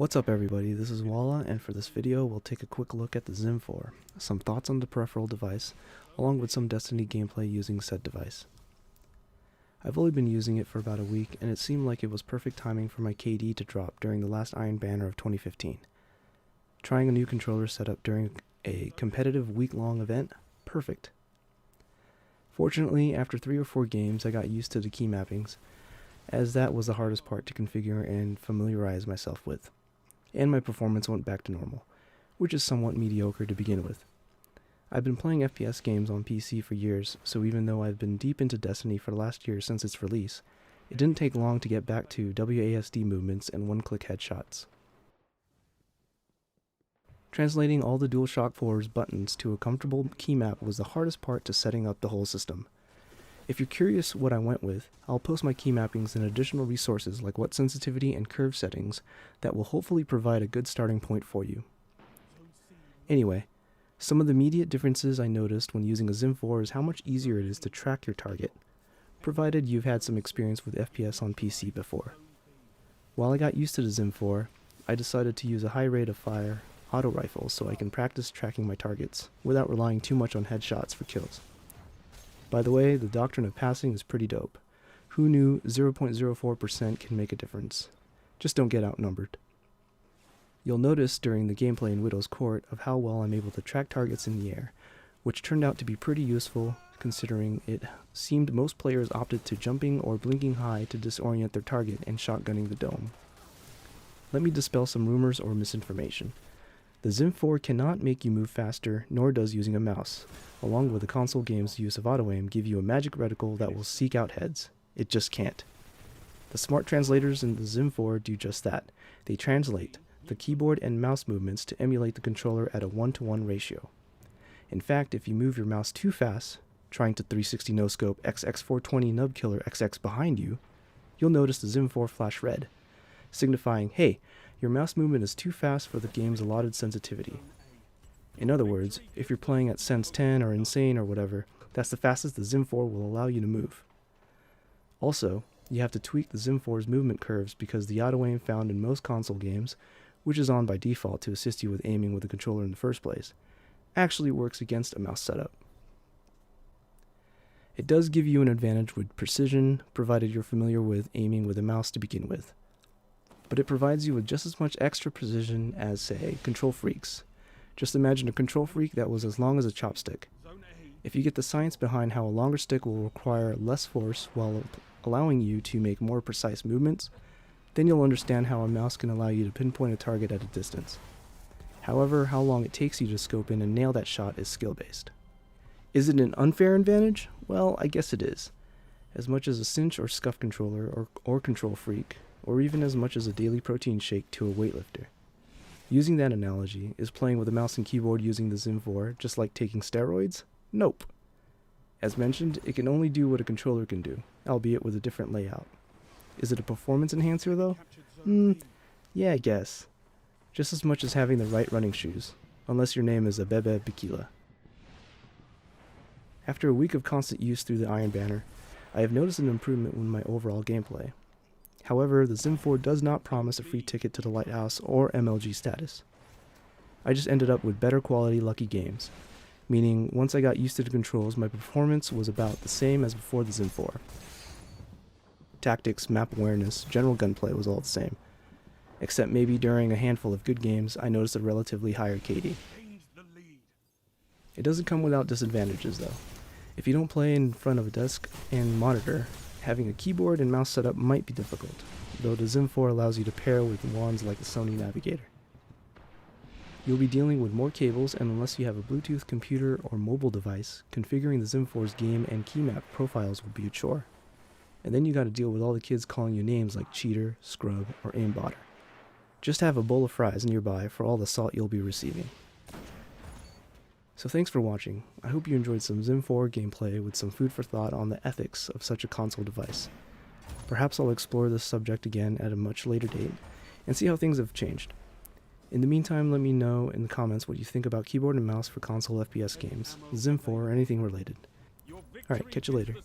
What's up everybody, this is Wala, and for this video we'll take a quick look at the Xim4, some thoughts on the peripheral device, along with some Destiny gameplay using said device. I've only been using it for about a week, and it seemed like it was perfect timing for my KD to drop during the last Iron Banner of 2015. Trying a new controller setup during a competitive week-long event? Perfect. Fortunately, after 3 or 4 games I got used to the key mappings, as that was the hardest part to configure and familiarize myself with. And my performance went back to normal, which is somewhat mediocre to begin with. I've been playing FPS games on PC for years, so even though I've been deep into Destiny for the last year since its release, it didn't take long to get back to WASD movements and one-click headshots. Translating all the DualShock 4's buttons to a comfortable key map was the hardest part to setting up the whole system. If you're curious what I went with, I'll post my key mappings and additional resources like what sensitivity and curve settings that will hopefully provide a good starting point for you. Anyway, some of the immediate differences I noticed when using a Xim4 is how much easier it is to track your target, provided you've had some experience with FPS on PC before. While I got used to the Xim4, I decided to use a high rate of fire auto rifle so I can practice tracking my targets without relying too much on headshots for kills. By the way, the doctrine of passing is pretty dope. Who knew 0.04% can make a difference? Just don't get outnumbered. You'll notice during the gameplay in Widow's Court of how well I'm able to track targets in the air, which turned out to be pretty useful considering it seemed most players opted to jumping or blinking high to disorient their target and shotgunning the dome. Let me dispel some rumors or misinformation. The Xim4 cannot make you move faster, nor does using a mouse. Along with the console game's use of auto-aim give you a magic reticle that will seek out heads. It just can't. The smart translators in the Xim4 do just that. They translate the keyboard and mouse movements to emulate the controller at a 1-to-1 ratio. In fact, if you move your mouse too fast, trying to 360 no-scope XX420 nub killer XX behind you, you'll notice the Xim4 flash red, signifying, hey, your mouse movement is too fast for the game's allotted sensitivity. In other words, if you're playing at Sense 10 or Insane or whatever, that's the fastest the Xim4 will allow you to move. Also, you have to tweak the Xim4's movement curves because the auto-aim found in most console games, which is on by default to assist you with aiming with the controller in the first place, actually works against a mouse setup. It does give you an advantage with precision, provided you're familiar with aiming with a mouse to begin with. But it provides you with just as much extra precision as, say, Kontrol Freeks. Just imagine a Kontrol Freak that was as long as a chopstick. If you get the science behind how a longer stick will require less force while allowing you to make more precise movements, then you'll understand how a mouse can allow you to pinpoint a target at a distance. However, how long it takes you to scope in and nail that shot is skill-based. Is it an unfair advantage? Well, I guess it is. As much as a cinch or scuff controller or Kontrol Freak, or even as much as a daily protein shake to a weightlifter. Using that analogy, is playing with a mouse and keyboard using the Xim4 just like taking steroids? Nope. As mentioned, it can only do what a controller can do, albeit with a different layout. Is it a performance enhancer though? Yeah, I guess. Just as much as having the right running shoes, unless your name is Abebe Bikila. After a week of constant use through the Iron Banner, I have noticed an improvement in my overall gameplay. However, the Xim4 does not promise a free ticket to the Lighthouse or MLG status. I just ended up with better quality lucky games, meaning once I got used to the controls, my performance was about the same as before the Xim4. Tactics, map awareness, general gunplay was all the same, except maybe during a handful of good games I noticed a relatively higher KD. It doesn't come without disadvantages though. If you don't play in front of a desk and monitor, having a keyboard and mouse setup might be difficult, though the Xim4 allows you to pair with wands like the Sony Navigator. You'll be dealing with more cables, and unless you have a Bluetooth computer or mobile device, configuring the Xim4's game and key map profiles will be a chore. And then you gotta deal with all the kids calling you names like cheater, scrub, or aimbotter. Just have a bowl of fries nearby for all the salt you'll be receiving. So thanks for watching. I hope you enjoyed some Xim4 gameplay with some food for thought on the ethics of such a console device. Perhaps I'll explore this subject again at a much later date, and see how things have changed. In the meantime, let me know in the comments what you think about keyboard and mouse for console FPS games, Xim4, or anything related. Alright, catch you later.